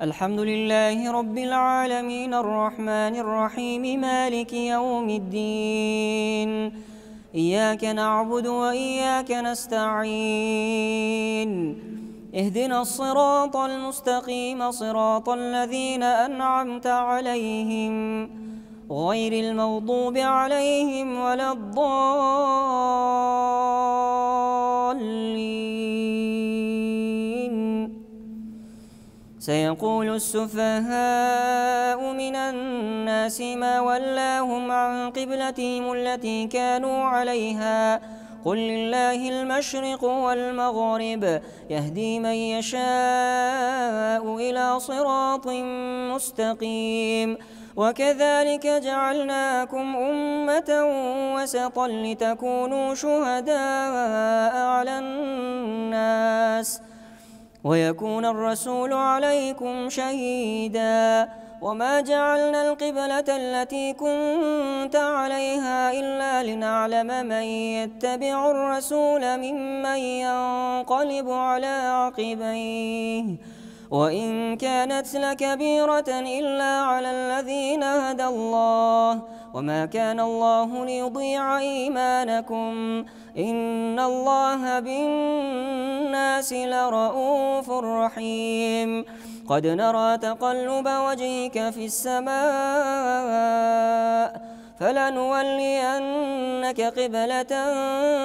الحمد لله رب العالمين الرحمن الرحيم مالك يوم الدين. إياك نعبد وإياك نستعين. اهدنا الصراط المستقيم صراط الذين أنعمت عليهم غير المغضوب عليهم ولا الضالين. سيقول السفهاء من الناس ما ولاهم عن قبلتهم التي كانوا عليها قل لله المشرق والمغرب يهدي من يشاء إلى صراط مستقيم. وكذلك جعلناكم أمة وسطا لتكونوا شهداء على الناس ويكون الرسول عليكم شهيدا. وما جعلنا القبلة التي كنت عليها إلا لنعلم من يتبع الرسول ممن ينقلب على عقبيه وإن كانت لكبيرة إلا على الذين هدى الله وما كان الله ليضيع إيمانكم إن الله بالناس لرءوف رحيم. قد نرى تقلب وجهك في السماء فلنولينك قبلة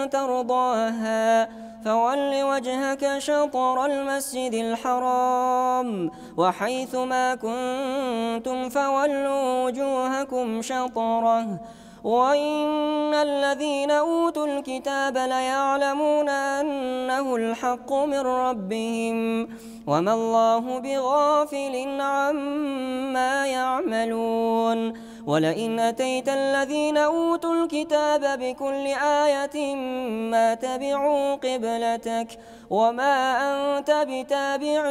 ترضاها فول وجهك شطر المسجد الحرام وحيث ما كنتم فولوا وجوهكم شطره وإن الذين أوتوا الكتاب ليعلمون أنه الحق من ربهم وما الله بغافل عما يعملون. ولئن أتيت الذين أوتوا الكتاب بكل آية ما تبعوا قبلتك وما أنت بتابع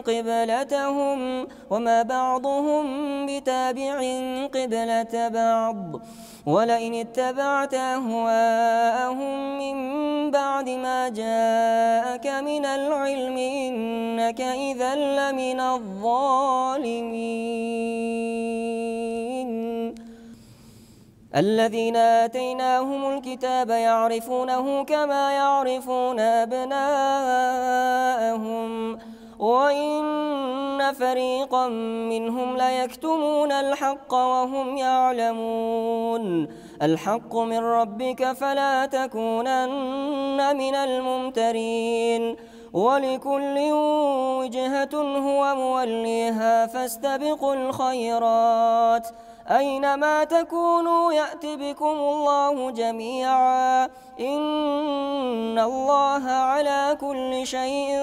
قبلتهم وما بعضهم بتابع قبلة بعض. ولئن اتبعت أهواءهم من بعد ما جاءك من العلم إنك إذا لمن الظالمين. الذين آتيناهم الكتاب يعرفونه كما يعرفون أبناءهم وإن فريقا منهم ليكتمون الحق وهم يعلمون. الحق من ربك فلا تكونن من الممترين. ولكل وجهة هو موليها فاستبقوا الخيرات أينما تكونوا يأت بكم الله جميعا إن الله على كل شيء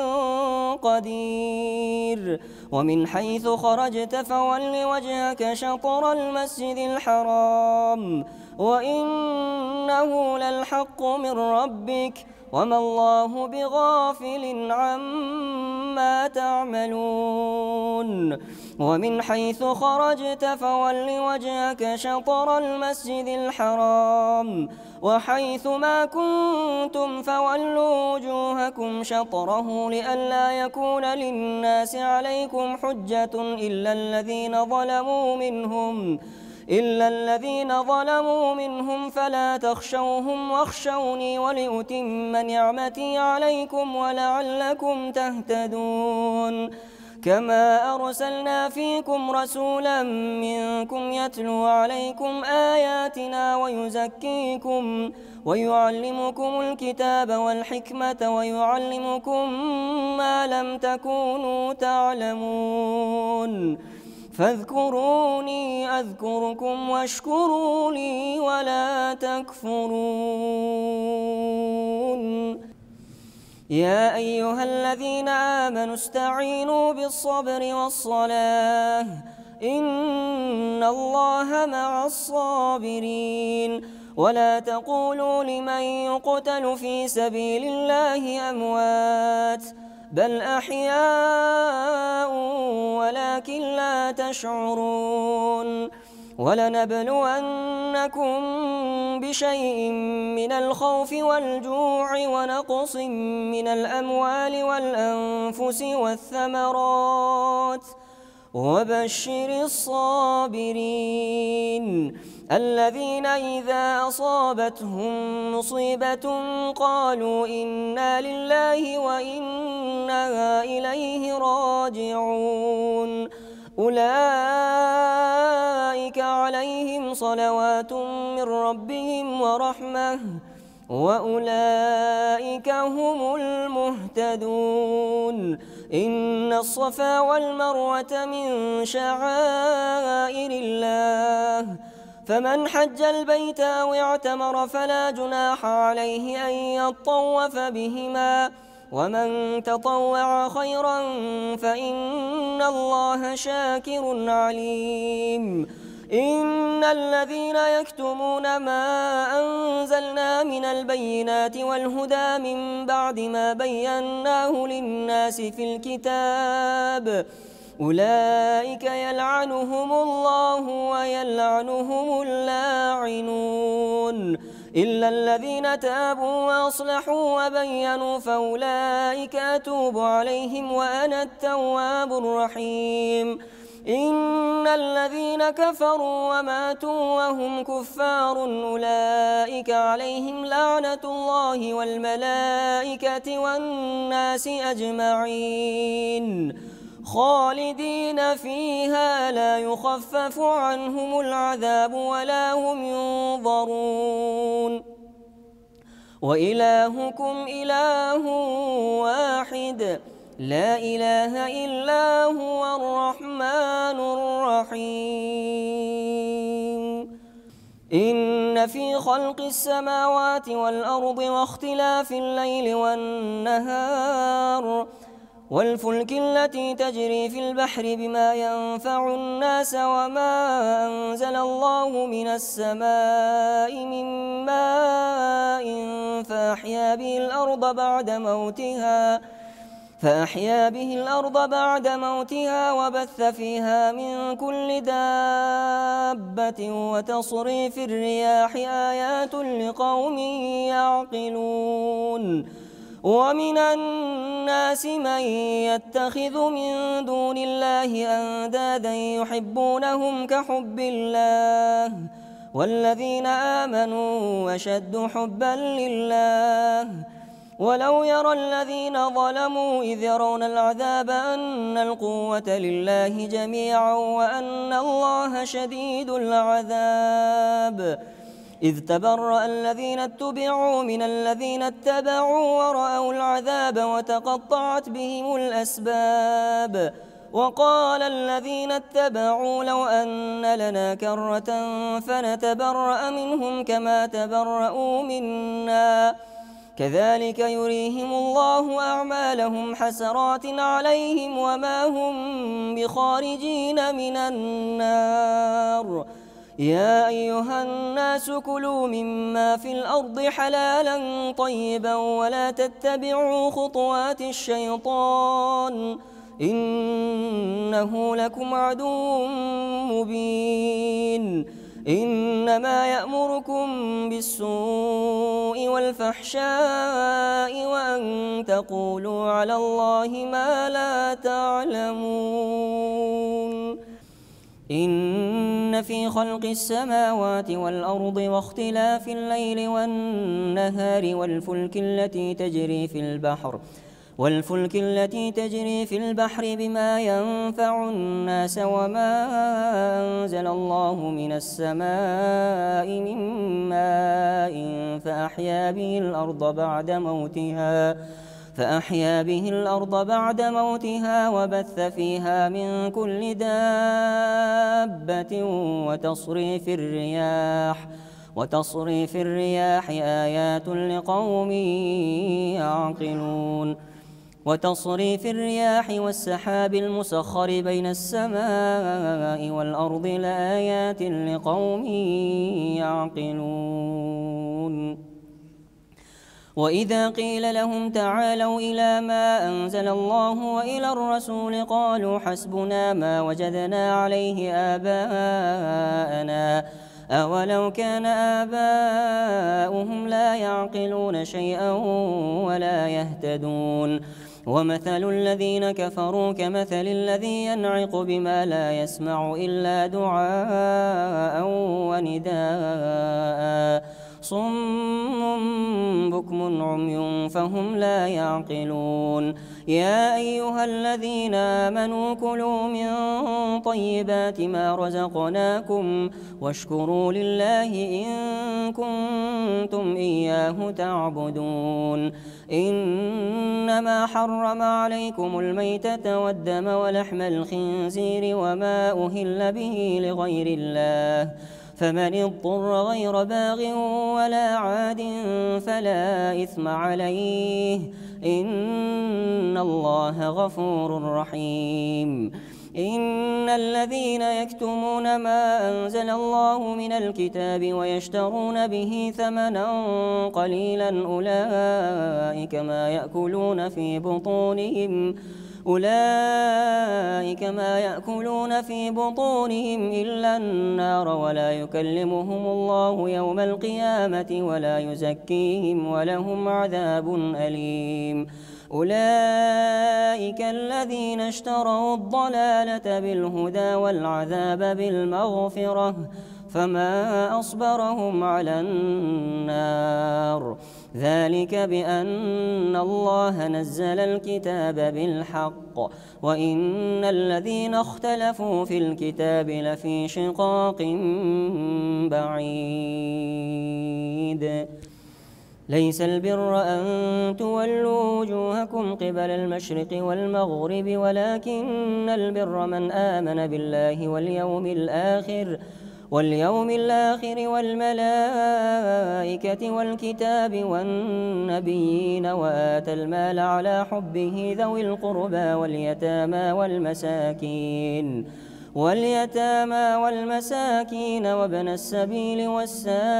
قدير. ومن حيث خرجت فول وجهك شطر المسجد الحرام وإنه للحق من ربك وما الله بغافل عما تعملون. ومن حيث خرجت فول وجهك شطر المسجد الحرام وحيث ما كنتم فولوا وجوهكم شطره لئلا يكون للناس عليكم حجة إلا الذين ظلموا منهم فلا تخشوهم واخشوني ولأتم نعمتي عليكم ولعلكم تهتدون. كما أرسلنا فيكم رسولا منكم يتلو عليكم آياتنا ويزكيكم ويعلمكم الكتاب والحكمة ويعلمكم ما لم تكونوا تعلمون. فاذكروني أذكركم واشكروا لي ولا تكفرون. يا أيها الذين آمنوا استعينوا بالصبر والصلاة إن الله مع الصابرين. ولا تقولوا لمن يقتل في سبيل الله أموات بل أحياء ولكن لا تشعرون. ولنبلونكم بشيء من الخوف والجوع ونقص من الأموال والأنفس والثمرات وبشر الصابرين الذين إذا أصابتهم مصيبة قالوا إنا لله وإنا إليه راجعون أولئك عليهم صلوات من ربهم ورحمة وأولئك هم المهتدون إن الصفا والمروة من شعائر الله فمن حج البيت أو اعتمر فلا جناح عليه أن يطوف بهما ومن تطوع خيرا فإن الله شاكر عليم إن الذين يكتمون ما أنزلنا من البينات والهدى من بعد ما بيناه للناس في الكتاب أولئك يلعنهم الله ويلعنهم اللاعنون إلا الذين تابوا وأصلحوا وبينوا فأولئك أتوب عليهم وأنا التواب الرحيم إن الذين كفروا وماتوا وهم كفار أولئك عليهم لعنة الله والملائكة والناس أجمعين خالدين فيها لا يخفف عنهم العذاب ولا هم ينظرون وإلهكم إله واحد لا إله إلا هو الرحمن الرحيم إن في خلق السماوات والأرض واختلاف الليل والنهار والفلك التي تجري في البحر بما ينفع الناس وما أنزل الله من السماء من ماء فأحيا به الأرض بعد موتها وبث فيها من كل دابة وتصريف الرياح آيات لقوم يعقلون ومن الناس من يتخذ من دون الله أندادا يحبونهم كحب الله والذين آمنوا أشد حبا لله ولو يرى الذين ظلموا إذ يرون العذاب أن القوة لله جميعا وأن الله شديد العذاب إذ تبرأ الذين اتبعوا من الذين اتبعوا ورأوا العذاب وتقطعت بهم الأسباب وقال الذين اتبعوا لو أن لنا كرة فنتبرأ منهم كما تبرأوا منا كذلك يريهم الله أعمالهم حسرات عليهم وما هم بخارجين من النار يا أيها الناس كلوا مما في الأرض حلالا طيبا ولا تتبعوا خطوات الشيطان إنه لكم عدو مبين إنما يأمركم بالسوء والفحشاء وأن تقولوا على الله ما لا تعلمون إن في خلق السماوات والأرض واختلاف الليل والنهار والفلك التي تجري في البحر بما ينفع الناس وما أنزل الله من السماء من ماء فأحيا به الأرض بعد موتها وبث فيها من كل دابة وتصريف الرياح آيات لقوم يعقلون وتصريف الرياح والسحاب المسخر بين السماء والأرض لآيات لقوم يعقلون وإذا قيل لهم تعالوا إلى ما أنزل الله وإلى الرسول قالوا حسبنا ما وجدنا عليه آباءنا أولو كان آباؤهم لا يعقلون شيئا ولا يهتدون ومثل الذين كفروا كمثل الذي ينعق بما لا يسمع إلا دعاء ونداء صم بكم عمي فهم لا يعقلون يا أيها الذين آمنوا كلوا من طيبات ما رزقناكم واشكروا لله إن كنتم إياه تعبدون إنما حرم عليكم الميتة والدم ولحم الخنزير وما أهل به لغير الله فمن اضطر غير باغ ولا عاد فلا إثم عليه إن الله غفور رحيم إن الذين يكتمون ما أنزل الله من الكتاب ويشترون به ثمنا قليلا أولئك ما يأكلون في بطونهم إلا النار ولا يكلمهم الله يوم القيامة ولا يزكيهم ولهم عذاب أليم أولئك الذين اشتروا الضلالة بالهدى والعذاب بالمغفرة فما أصبرهم على النار ذلك بأن الله نزل الكتاب بالحق وإن الذين اختلفوا في الكتاب لفي شقاق بعيد ليس البر أن تولوا وجوهكم قبل المشرق والمغرب ولكن البر من آمن بالله واليوم الآخر والملائكة والكتاب والنبيين وآتى المال على حبه ذوي القربى واليتامى والمساكين وابن السبيل والسائلين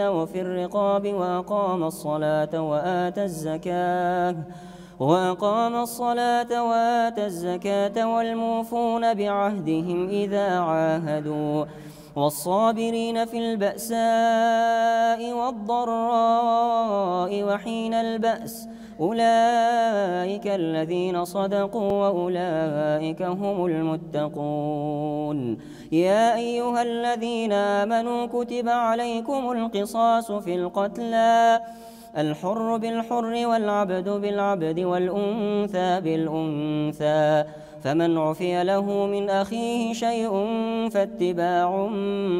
وفي الرقاب وأقام الصلاة وآتى الزكاة والموفون بعهدهم إذا عاهدوا والصابرين في البأساء والضراء وحين البأس أولئك الذين صدقوا وأولئك هم المتقون يا أيها الذين آمنوا كتب عليكم القصاص في القتلى الحر بالحر والعبد بالعبد والأنثى بالأنثى فمن عفي له من أخيه شيء فاتباع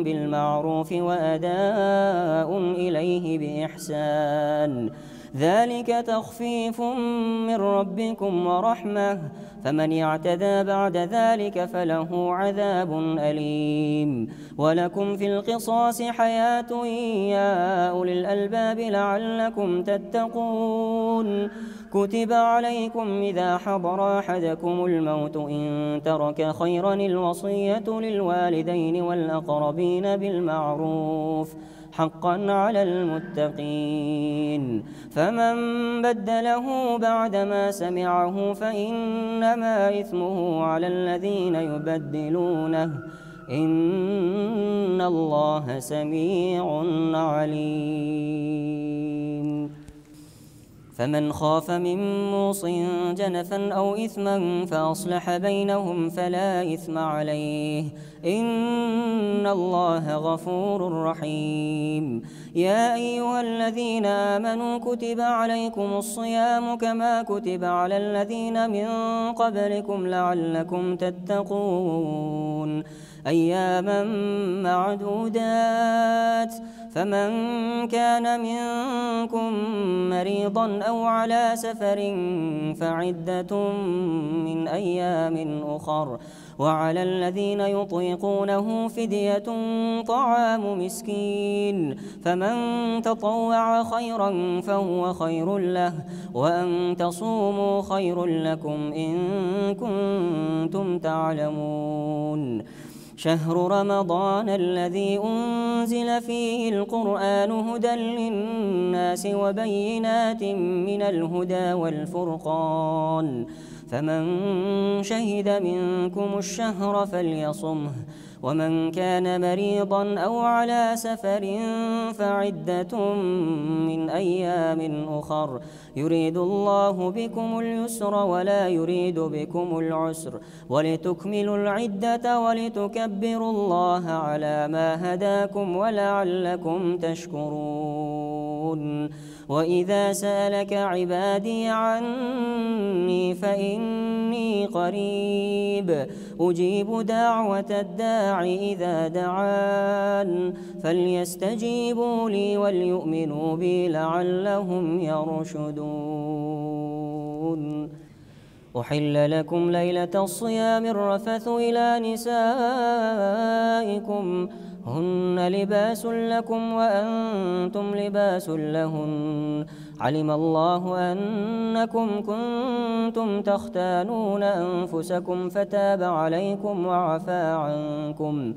بالمعروف وأداء إليه بإحسان ذلك تخفيف من ربكم ورحمة فمن اعتدى بعد ذلك فله عذاب أليم ولكم في القصاص حياة يا أولي الألباب لعلكم تتقون كتب عليكم إذا حضر أحدكم الموت إن ترك خيرا الوصية للوالدين والأقربين بالمعروف حقا على المتقين فمن بدله بعدما سمعه فإنما إثمه على الذين يبدلونه إن الله سميع عليم فمن خاف من موص جنفا أو إثما فأصلح بينهم فلا إثم عليه إن الله غفور رحيم يا أيها الذين آمنوا كتب عليكم الصيام كما كتب على الذين من قبلكم لعلكم تتقون أياما معدودات فمن كان منكم مريضا أو على سفر فعدة من أيام أخر وعلى الذين يطيقونه فدية طعام مسكين فمن تطوع خيرا فهو خير له وأن تصوموا خير لكم إن كنتم تعلمون شهر رمضان الذي أنزل فيه القرآن هدى للناس وبينات من الهدى والفرقان فمن شهد منكم الشهر فليصمه ومن كان مريضا أو على سفر فعدة من أيام أخر يريد الله بكم اليسر ولا يريد بكم العسر ولتكملوا العدة ولتكبروا الله على ما هداكم ولعلكم تشكرون. وإذا سألك عبادي عني فإني قريب أجيب دعوة الداع إذا دعان فليستجيبوا لي وليؤمنوا بي لعلهم يرشدون. أحل لكم ليلة الصيام الرفث إلى نسائكم هن لباس لكم وأنتم لباس لهن علم الله أنكم كنتم تختانون أنفسكم فتاب عليكم وعفى عنكم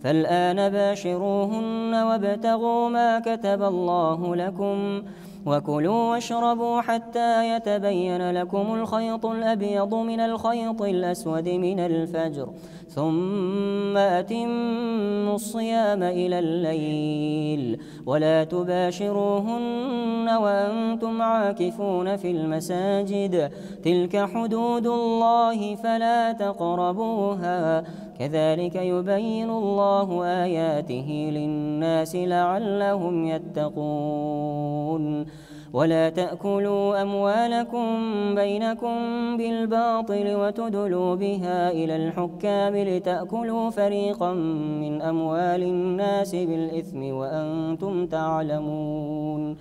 فالآن باشروهن وابتغوا ما كتب الله لكم وكلوا واشربوا حتى يتبين لكم الخيط الأبيض من الخيط الأسود من الفجر ثم أتموا الصيام إلى الليل ولا تباشروهن وأنتم عاكفون في المساجد تلك حدود الله فلا تقربوها كذلك يبين الله آياته للناس لعلهم يتقون. ولا تأكلوا أموالكم بينكم بالباطل وتدلوا بها إلى الحكام لتأكلوا فريقا من أموال الناس بالإثم وأنتم تعلمون.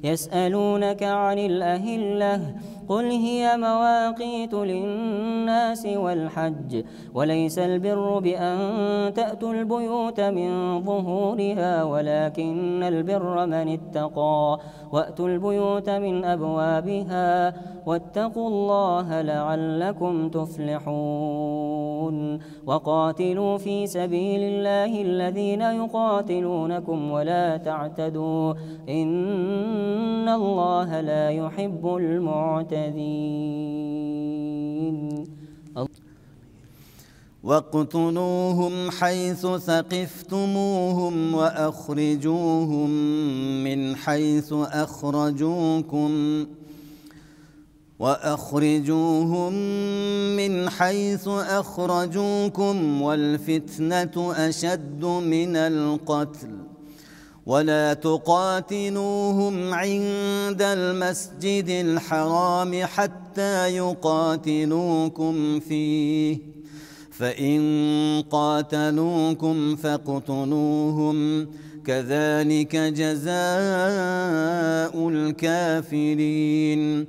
يسألونك عن الأهلة قل هي مواقيت للناس والحج وليس البر بأن تأتوا البيوت من ظهورها ولكن البر من اتقى وأتوا البيوت من أبوابها واتقوا الله لعلكم تفلحون. وقاتلوا في سبيل الله الذين يقاتلونكم ولا تعتدوا إن الله لا يحب المعتدين. واقتلوهم حيث ثقفتموهم وأخرجوهم من حيث أخرجوكم والفتنة أشد من القتل ولا تقاتلوهم عند المسجد الحرام حتى يقاتلوكم فيه فإن قاتلوكم فاقتلوهم كذلك جزاء الكافرين.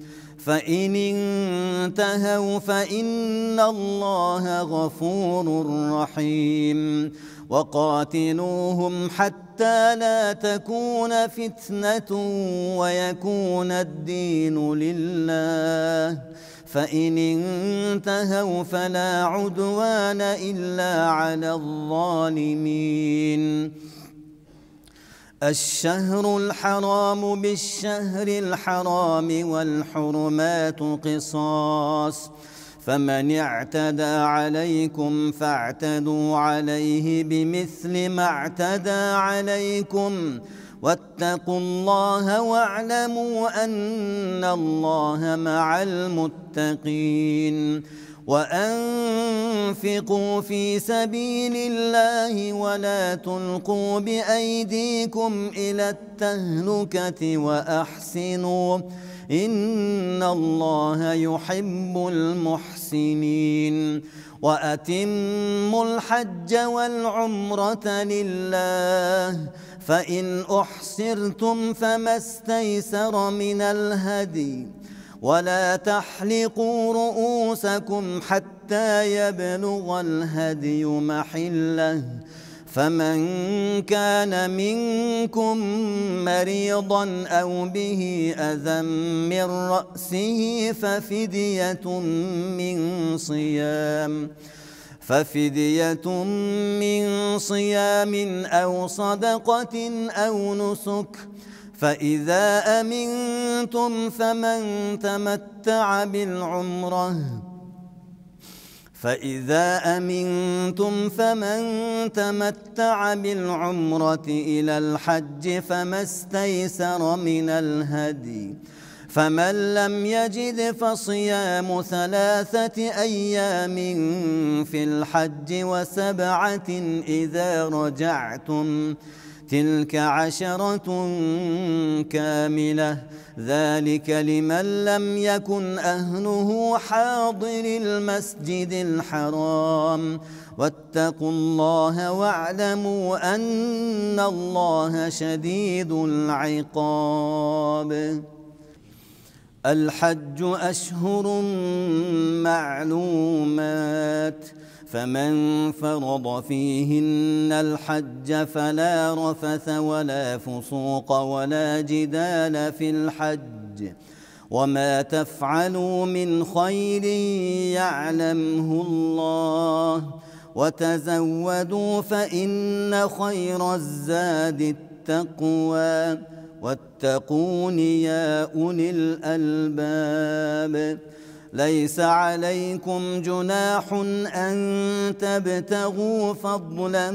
فإن انتهوا فإن الله غفور رحيم. وقاتلوهم حتى لا تكون فتنة ويكون الدين لله فإن انتهوا فلا عدوان إلا على الظالمين. الشهر الحرام بالشهر الحرام والحرمات قصاص فمن اعتدى عليكم فاعتدوا عليه بمثل ما اعتدى عليكم واتقوا الله واعلموا أن الله مع المتقين. وأنفقوا في سبيل الله ولا تلقوا بأيديكم إلى التهلكة وأحسنوا إن الله يحب المحسنين. وأتموا الحج والعمرة لله فإن أحصرتم فما استيسر من الهدي ولا تحلقوا رؤوسكم حتى يبلغ الهدي محله فمن كان منكم مريضا أو به أذى من رأسه ففدية من صيام أو صدقة أو نسك فإذا أمنتم فمن تمتع فإذا أمنتم فمن تمتع بالعمرة إلى الحج فما استيسر من الهدي، فمن لم يجد فصيام 3 أيام في الحج و7 إذا رجعتم، تلك 10 كاملة، ذلك لمن لم يكن أهله حاضر المسجد الحرام، واتقوا الله واعلموا أن الله شديد العقاب. الحج أشهر معلومات، فمن فرض فيهن الحج فلا رفث ولا فسوق ولا جدال في الحج، وما تفعلوا من خير يعلمه الله، وتزودوا فإن خير الزاد التقوى، واتقون يا أولي الألباب. ليس عليكم جناح أن تبتغوا فضلا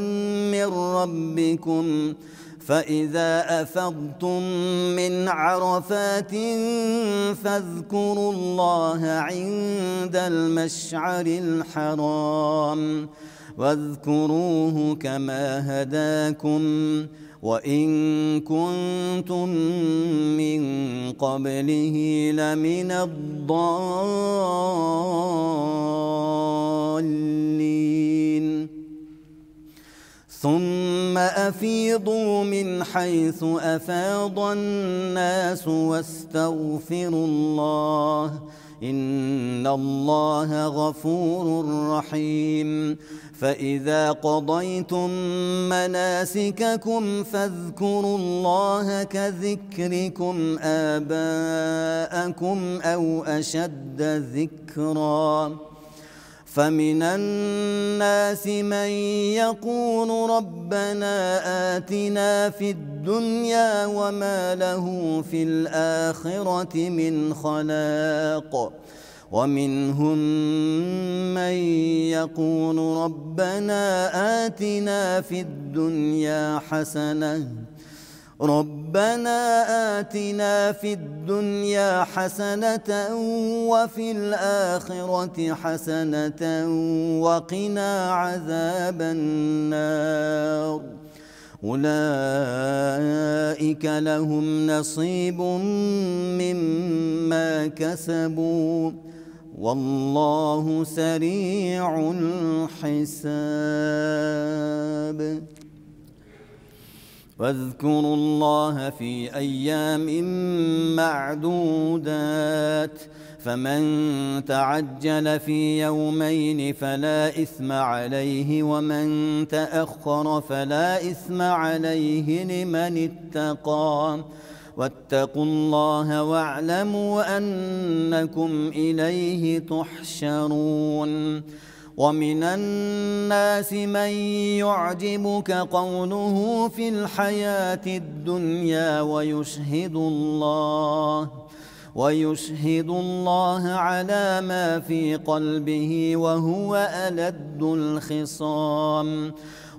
من ربكم، فإذا أفضتم من عرفات فاذكروا الله عند المشعر الحرام، واذكروه كما هداكم وإن كنتم من قبله لمن الضالين. ثم أفيضوا من حيث أفاض الناس واستغفروا الله، إن الله غفور رحيم. فإذا قضيتم مناسككم فاذكروا الله كذكركم آباءكم أو أشد ذكرًا. فمن الناس من يقول ربنا آتنا في الدنيا وما له في الآخرة من خلاق، ومنهم من يقول ربنا آتنا في الدنيا حسنة وفي الآخرة حسنة وقنا عذاب النار. أولئك لهم نصيب مما كسبوا والله سريع الحساب. واذكروا الله في أيام معدودات، فمن تعجل في يومين فلا إثم عليه، ومن تأخر فلا إثم عليه لمن اتقى، واتقوا الله واعلموا أنكم إليه تحشرون. ومن الناس من يعجبك قوله في الحياة الدنيا ويشهد الله على ما في قلبه وهو ألد الخصام.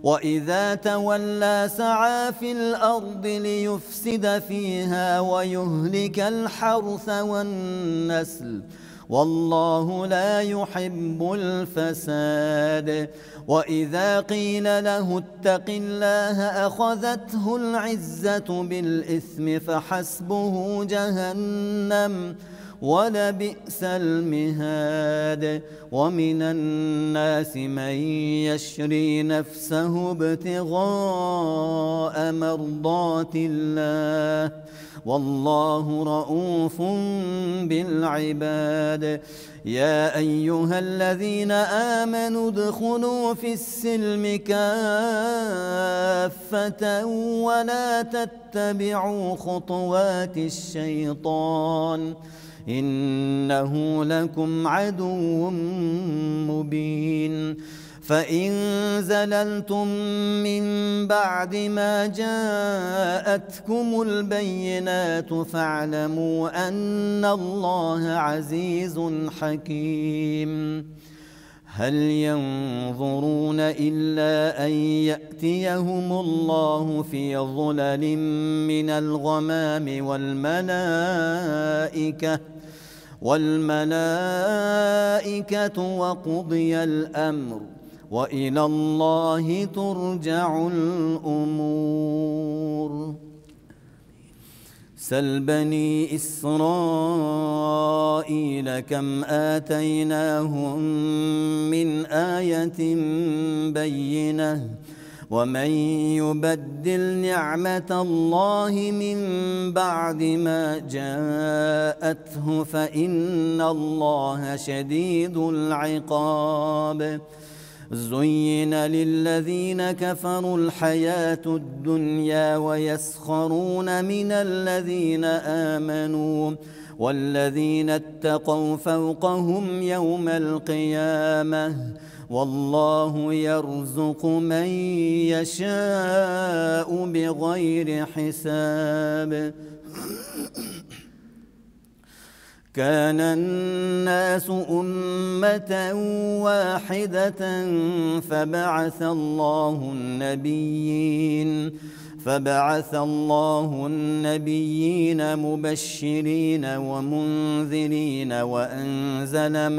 وإذا تولى سعى في الأرض ليفسد فيها ويهلك الحرث والنسل، والله لا يحب الفساد. وإذا قيل له اتق الله أخذته العزة بالإثم فحسبه جهنم ولبئس المهاد. ومن الناس من يشري نفسه ابتغاء مرضات الله والله رؤوف بالعباد. يا أيها الذين آمنوا ادخلوا في السلم كافة ولا تتبعوا خطوات الشيطان إنه لكم عدو مبين. فإن زللتم من بعد ما جاءتكم البينات فاعلموا أن الله عزيز حكيم. هل ينظرون إلا أن يأتيهم الله في ظلل من الغمام والملائكة وقضي الأمر وإلى الله ترجع الأمور. سل بني إسرائيل كم آتيناهم من آية بينة ومن يبدل نعمة الله من بعد ما جاءته فإن الله شديد العقاب. زين للذين كفروا الحياة الدنيا ويسخرون من الذين آمنوا والذين اتقوا فوقهم يوم القيامة والله يرزق من يشاء بغير حساب. كان الناس أمة واحدة فبعث الله النبيين مبشرين ومنذرين وأنزل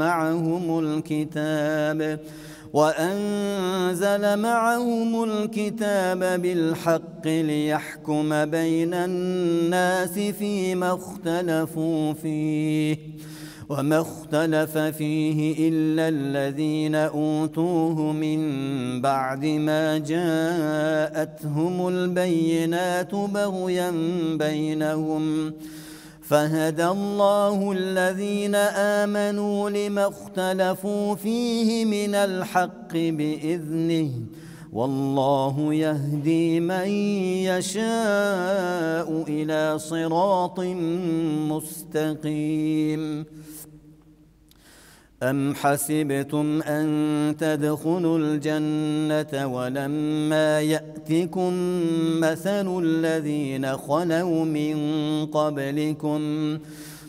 معهم الكتاب بالحق ليحكم بين الناس فيما اختلفوا فيه وما اختلف فيه إلا الذين أوتوه من بعد ما جاءتهم البينات بغيا بينهم فهدى الله الذين آمنوا لما اختلفوا فيه من الحق بإذنه والله يهدي من يشاء إلى صراط مستقيم. أم حسبتم أن تدخلوا الجنة ولما يأتكم مثل الذين خلوا من قبلكم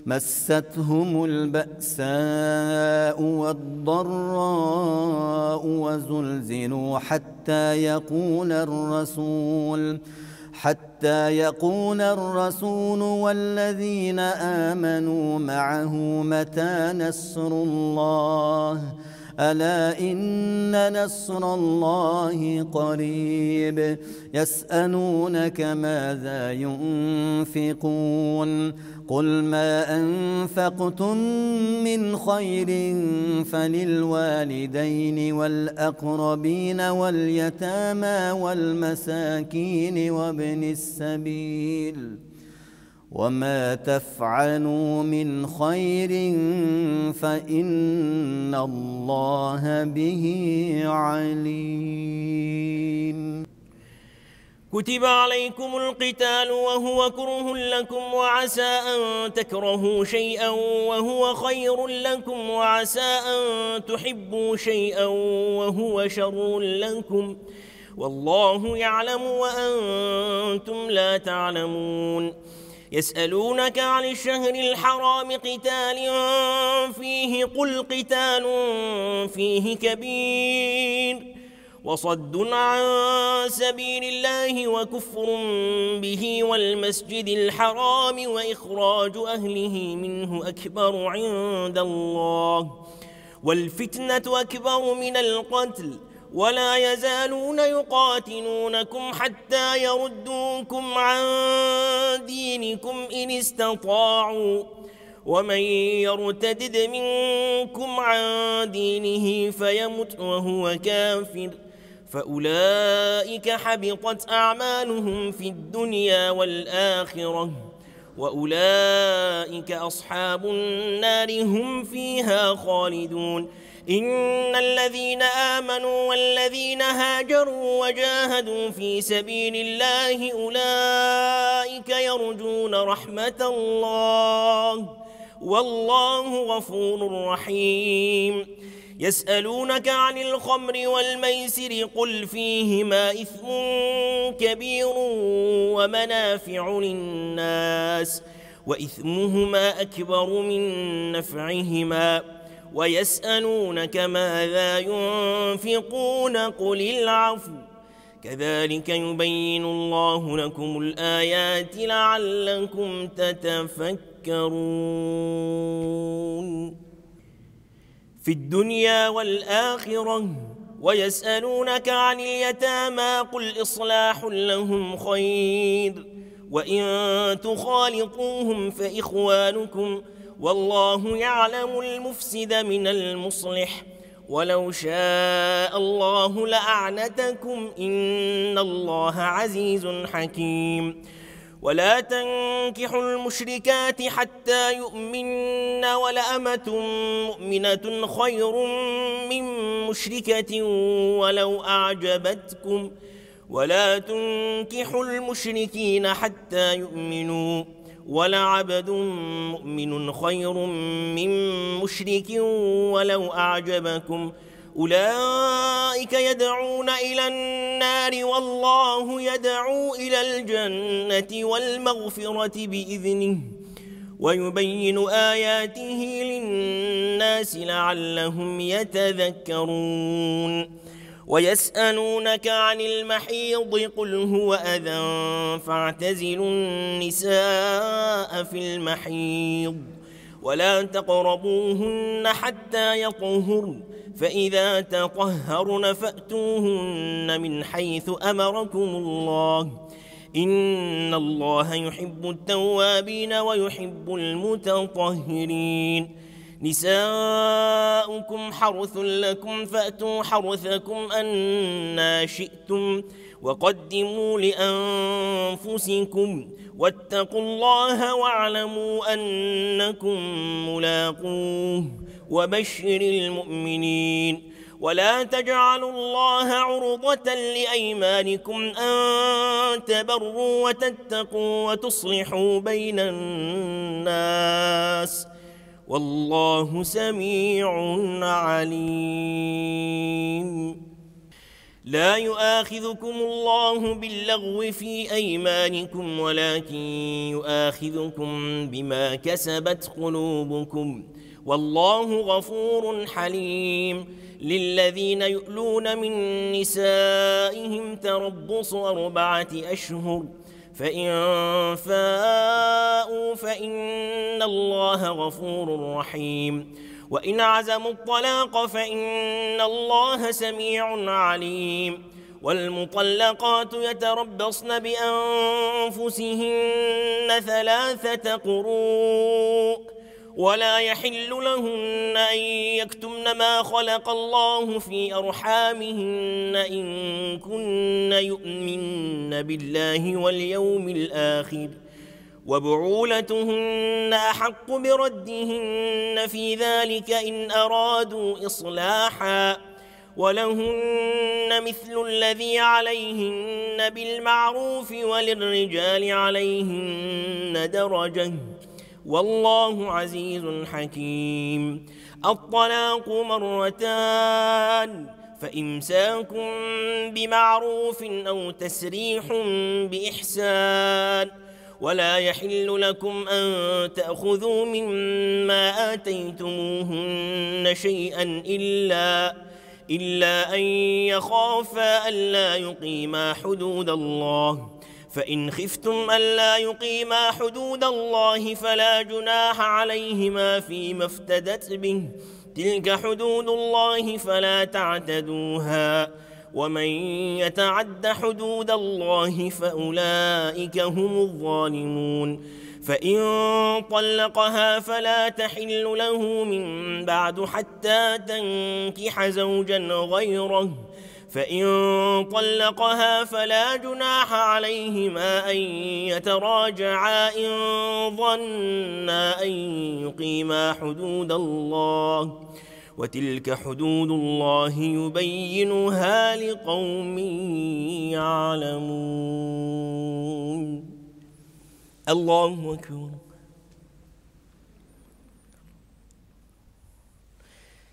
مستهم البأساء والضراء وزلزلوا حتى يقول الرسول والذين آمنوا معه متى نصر الله ألا إن نصر الله قريب. يسألونك ماذا ينفقون قل ما أنفقتم من خير فللوالدين والأقربين واليتامى والمساكين وابن السبيل وما تفعلوا من خير فإن الله به عليم. كتب عليكم القتال وهو كره لكم وعسى أن تكرهوا شيئا وهو خير لكم وعسى أن تحبوا شيئا وهو شر لكم والله يعلم وأنتم لا تعلمون. يسألونك عن الشهر الحرام قتال فيه قل قتال فيه كبير وصد عن سبيل الله وكفر به والمسجد الحرام وإخراج أهله منه أكبر عند الله والفتنة أكبر من القتل ولا يزالون يقاتلونكم حتى يردوكم عن دينكم إن استطاعوا ومن يرتدد منكم عن دينه فيمت وهو كافر فأولئك حبطت أعمالهم في الدنيا والآخرة وأولئك أصحاب النار هم فيها خالدون. إن الذين آمنوا والذين هاجروا وجاهدوا في سبيل الله أولئك يرجون رحمة الله والله غفور رحيم. يسألونك عن الخمر والميسر قل فيهما إثم كبير ومنافع للناس وإثمهما أكبر من نفعهما ويسألونك ماذا ينفقون قل العفو كذلك يبين الله لكم الآيات لعلكم تتفكرون في الدنيا والآخرة ويسألونك عن اليتامى قل إصلاح لهم خير وإن تخالطوهم فإخوانكم والله يعلم المفسد من المصلح ولو شاء الله لأعنتكم إن الله عزيز حكيم ولا تنكحوا المشركات حتى يؤمن ولأمة مؤمنة خير من مشركة ولو أعجبتكم ولا تنكحوا المشركين حتى يؤمنوا ولعبد مؤمن خير من مشرك ولو أعجبكم أولئك يدعون إلى النار والله يدعو إلى الجنة والمغفرة بإذنه ويبين آياته للناس لعلهم يتذكرون ويسألونك عن المحيض قل هو أذى فاعتزلوا النساء في المحيض ولا تقربوهن حتى يطهرن فإذا تطهرن فأتوهن من حيث أمركم الله إن الله يحب التوابين ويحب المتطهرين نساؤكم حرث لكم فأتوا حرثكم أنى شئتم وقدموا لأنفسكم واتقوا الله واعلموا أنكم ملاقوه وبشر المؤمنين ولا تجعلوا الله عرضة لأيمانكم أن تبروا وتتقوا وتصلحوا بين الناس والله سميع عليم لا يؤاخذكم الله باللغو في أيمانكم ولكن يؤاخذكم بما كسبت قلوبكم والله غفور حليم للذين يؤلون من نسائهم تربص 4 أشهر فإن فاءوا فإن الله غفور رحيم وإن عزموا الطلاق فإن الله سميع عليم والمطلقات يتربصن بأنفسهن 3 قروء ولا يحل لهن أن يكتمن ما خلق الله في أرحامهن إن كن يؤمن بالله واليوم الآخر وبعولتهن أحق بردهن في ذلك إن أرادوا إصلاحا ولهن مثل الذي عليهن بالمعروف وللرجال عليهن درجة والله عزيز حكيم الطلاق 2 فإمساك بمعروف أو تسريح بإحسان ولا يحل لكم أن تأخذوا مما آتيتموهن شيئا إلا أن يخافا ألا يقيما حدود الله فإن خفتم ألا يقيما حدود الله فلا جناح عليهما فيما افتدت به تلك حدود الله فلا تعتدوها ومن يتعد حدود الله فأولئك هم الظالمون فإن طلقها فلا تحل له من بعد حتى تنكح زوجا غيره فإن طلقها فلا جناح عليهما أن يتراجعا إن ظنا أن يقيما حدود الله وتلك حدود الله يبينها لقوم يعلمون الله أكبر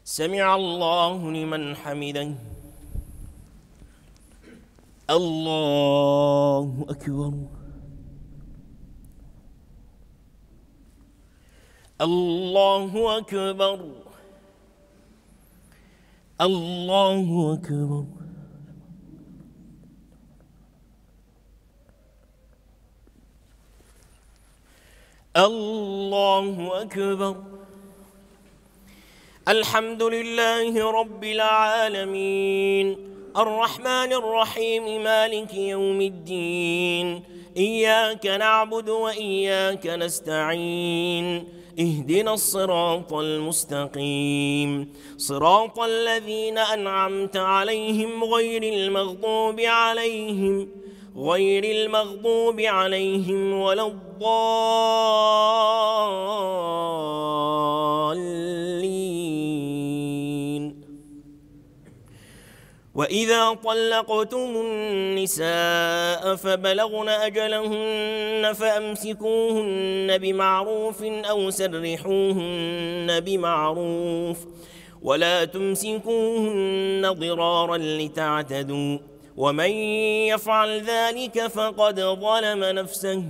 سمع الله لمن حمده الله أكبر الله أكبر الله أكبر. الله أكبر. الحمد لله رب العالمين الرحمن الرحيم مالك يوم الدين إياك نعبد وإياك نستعين اهدنا الصراط المستقيم صراط الذين أنعمت عليهم غير المغضوب عليهم ولا الضالين. وإذا طلقتم النساء فبلغن أجلهن فأمسكوهن بمعروف أو سرحوهن بمعروف ولا تمسكوهن ضرارا لتعتدوا ومن يفعل ذلك فقد ظلم نفسه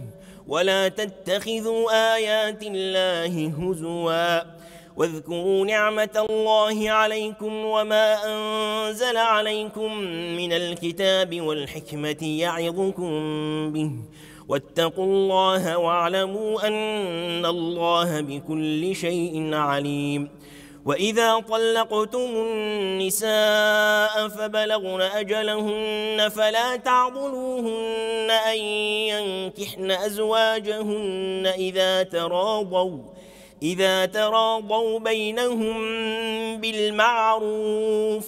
ولا تتخذوا آيات الله هزوا واذكروا نعمة الله عليكم وما أنزل عليكم من الكتاب والحكمة يعظكم به واتقوا الله واعلموا أن الله بكل شيء عليم. وإذا طلقتم النساء فبلغن أجلهن فلا تعضلوهن أن ينكحن أزواجهن إذا تراضوا بينهم بالمعروف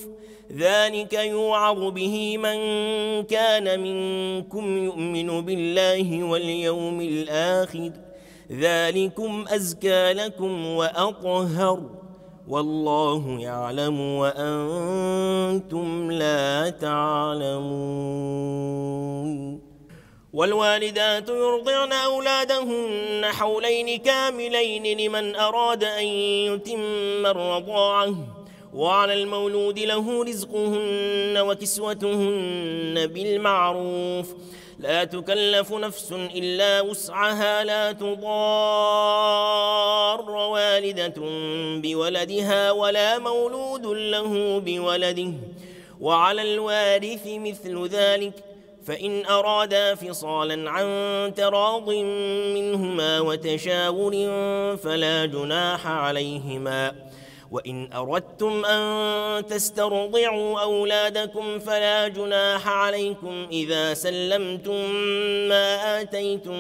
ذلك يوعظ به من كان منكم يؤمن بالله واليوم الآخر ذلكم أزكى لكم وأطهر والله يعلم وأنتم لا تعلمون. والوالدات يرضعن أولادهن حولين كاملين لمن أراد أن يتم الرضاعة وعلى المولود له رزقهن وكسوتهن بالمعروف لا تكلف نفس إلا وسعها لا تضار والدة بولدها ولا مولود له بولده وعلى الوارث مثل ذلك فإن أرادا فصالا عن تراض منهما وتشاور فلا جناح عليهما. وإن أردتم أن تسترضعوا أولادكم فلا جناح عليكم إذا سلمتم ما آتيتم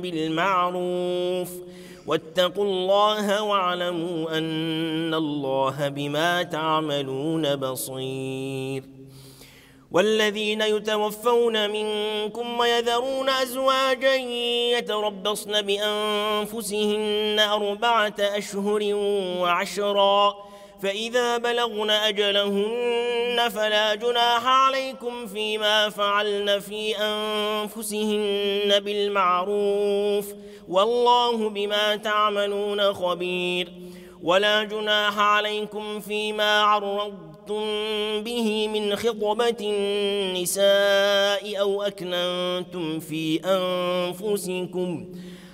بالمعروف واتقوا الله واعلموا أن الله بما تعملون بصير. والذين يتوفون منكم ويذرون أزواجا يتربصن بأنفسهن 4 أشهر وعشرا فإذا بلغن أجلهن فلا جناح عليكم فيما فعلن في أنفسهن بالمعروف والله بما تعملون خبير. ولا جناح عليكم فيما عرضتم به من خطبة النساء أو أكننتم في أنفسكم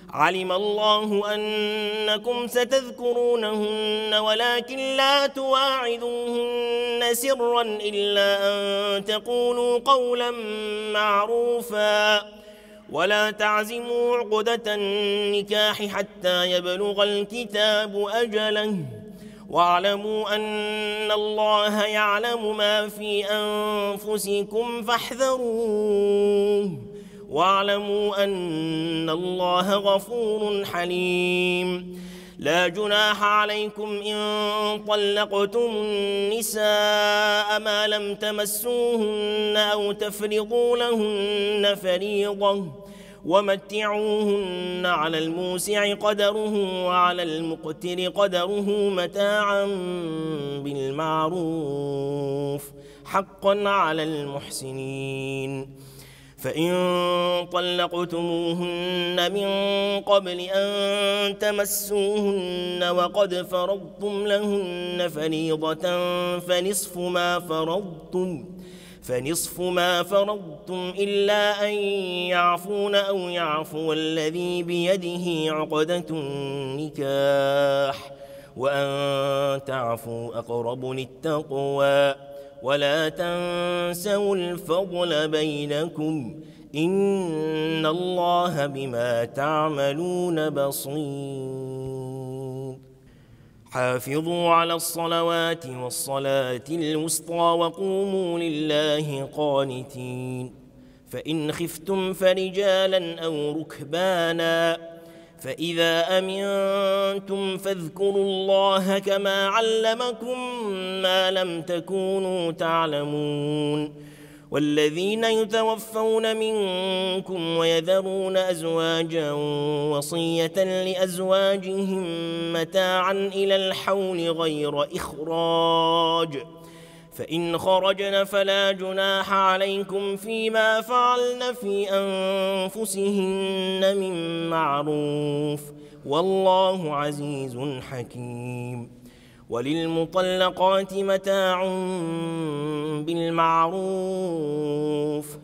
علم الله أنكم ستذكرونهن ولكن لا تواعدوهن سرا إلا أن تقولوا قولا معروفا ولا تعزموا عقدة النكاح حتى يبلغ الكتاب أجله واعلموا أن الله يعلم ما في أنفسكم فاحذروه واعلموا أن الله غفور حليم. لا جناح عليكم إن طلقتم النساء ما لم تمسوهن أو تفرضوا لهن فريضة ومتعوهن على الموسع قدره وعلى المقتر قدره متاعا بالمعروف حقا على المحسنين. فإن طلقتموهن من قبل أن تمسوهن وقد فرضتم لهن فريضة فنصف ما فرضتم إلا أن يعفون أو يعفو الذي بيده عقدة النكاح وأن تعفوا أقرب للتقوى ولا تنسوا الفضل بينكم إن الله بما تعملون بصير. حافظوا على الصلوات والصلاة الوسطى وقوموا لله قانتين. فإن خفتم فرجالا أو ركبانا فإذا أمنتم فاذكروا الله كما علمكم ما لم تكونوا تعلمون. والذين يتوفون منكم ويذرون أزواجا وصية لأزواجهم متاعا إلى الحول غير إخراج فإن خرجن فلا جناح عليكم فيما فعلن في أنفسهن من معروف والله عزيز حكيم. وللمطلقات متاع بالمعروف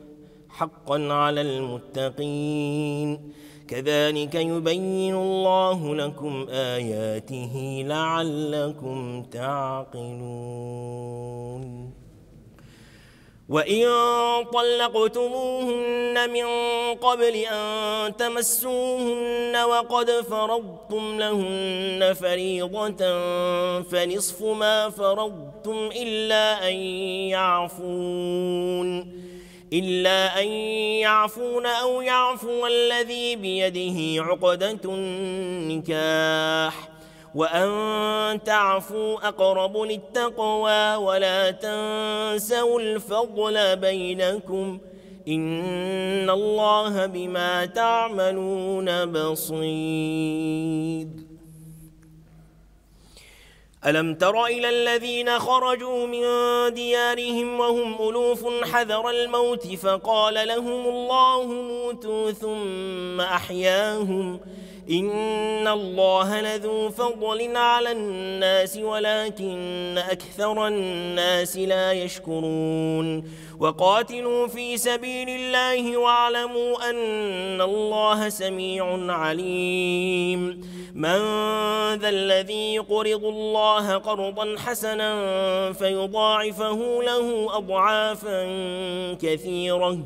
حقا على المتقين كذلك يبين الله لكم آياته لعلكم تعقلون. وإن طلقتموهن من قبل أن تمسوهن وقد فرضتم لهن فريضة فنصف ما فرضتم إلا أن يعفون أو يعفو الذي بيده عقدة النكاح وأن تعفوا أقرب للتقوى ولا تنسوا الفضل بينكم إن الله بما تعملون بصير. ألم تر إلى الذين خرجوا من ديارهم وهم ألوف حذر الموت فقال لهم الله موتوا ثم أحياهم إن الله لذو فضل على الناس ولكن أكثر الناس لا يشكرون. وقاتلوا في سبيل الله واعلموا أن الله سميع عليم. من ذا الذي يقرض الله قرضا حسنا فيضاعفه له أضعافا كثيرة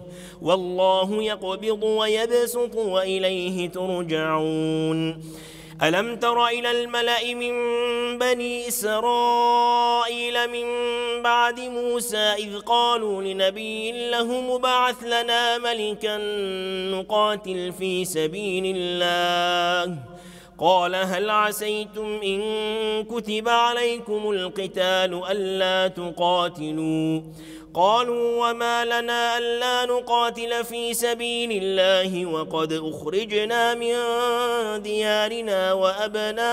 والله يقبض ويبسط وإليه ترجعون. ألم تر إلى الملأ من بني إسرائيل من بعد موسى إذ قالوا لنبي له مبعث لنا ملكا نقاتل في سبيل الله قال هل عسيتم إن كتب عليكم القتال ألا تقاتلوا قالوا وما لنا ألا نقاتل في سبيل الله وقد أخرجنا من ديارنا وأبنائنا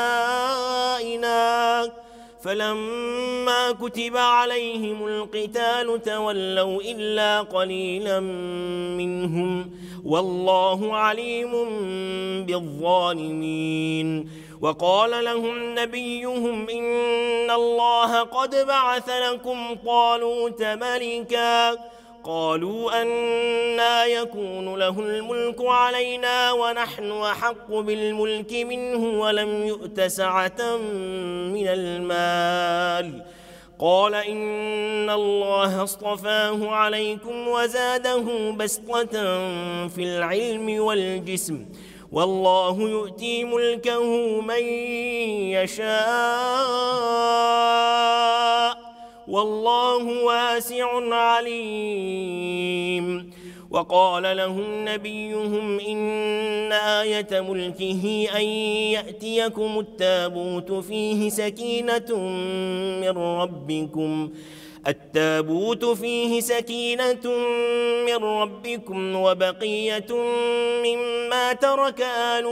فلما كتب عليهم القتال تولوا إلا قليلا منهم والله عليم بالظالمين. وقال لهم نبيهم إن الله قد بعث لكم طالوت ملكا قالوا أنى يكون له الملك علينا ونحن أحق بالملك منه ولم يؤت سعة من المال قال إن الله اصطفاه عليكم وزاده بسطة في العلم والجسم والله يؤتي ملكه من يشاء والله واسع عليم. وقال لهم نبيهم إن آية ملكه أن يأتيكم التابوت فيه سكينة من ربكم وبقية مما ترك آل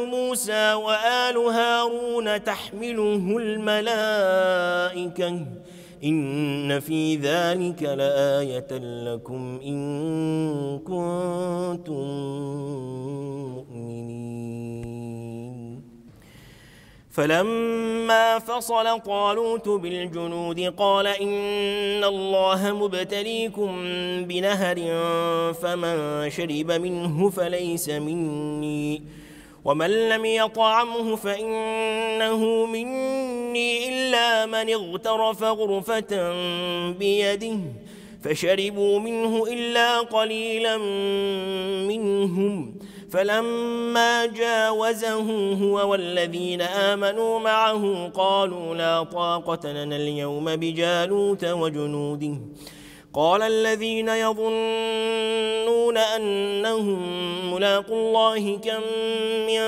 موسى وآل هارون تحمله الملائكة إن في ذلك لآية لكم إن كنتم مؤمنين. فلما فصل طالوت بالجنود قال إن الله مبتليكم بنهر فمن شرب منه فليس مني ومن لم يطعمه فإنه مني إلا من اغترف غرفة بيده فشربوا منه إلا قليلا منهم فلما جاوزه هو والذين آمنوا معه قالوا لا طاقة لنا اليوم بجالوت وجنوده قال الذين يظنون أنهم ملاقو الله كم من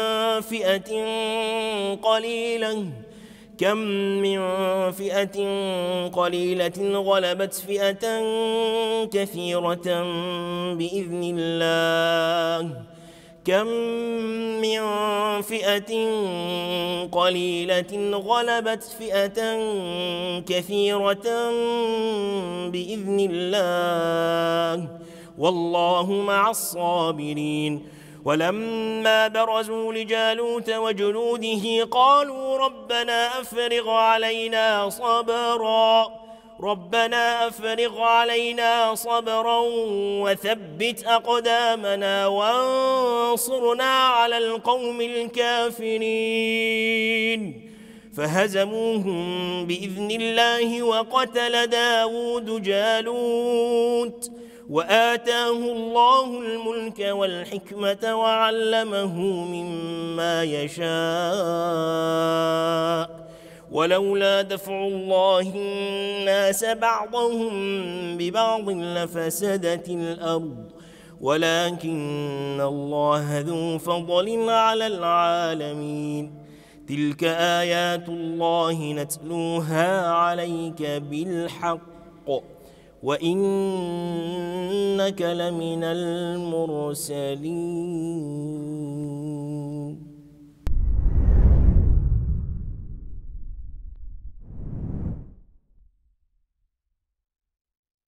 فئة قليلة غلبت فئة كثيرة بإذن الله كم من فئة قليلة غلبت فئة كثيرة بإذن الله والله مع الصابرين ولما برزوا لجالوت وجنوده قالوا ربنا أفرغ علينا صبرا وثبت أقدامنا وانصرنا على القوم الكافرين فهزموهم بإذن الله وقتل داود جالوت وآتاه الله الملك والحكمة وعلمه مما يشاء ولولا دفع الله الناس بعضهم ببعض لفسدت الأرض ولكن الله ذو فضل على العالمين تلك آيات الله نتلوها عليك بالحق وإنك لمن المرسلين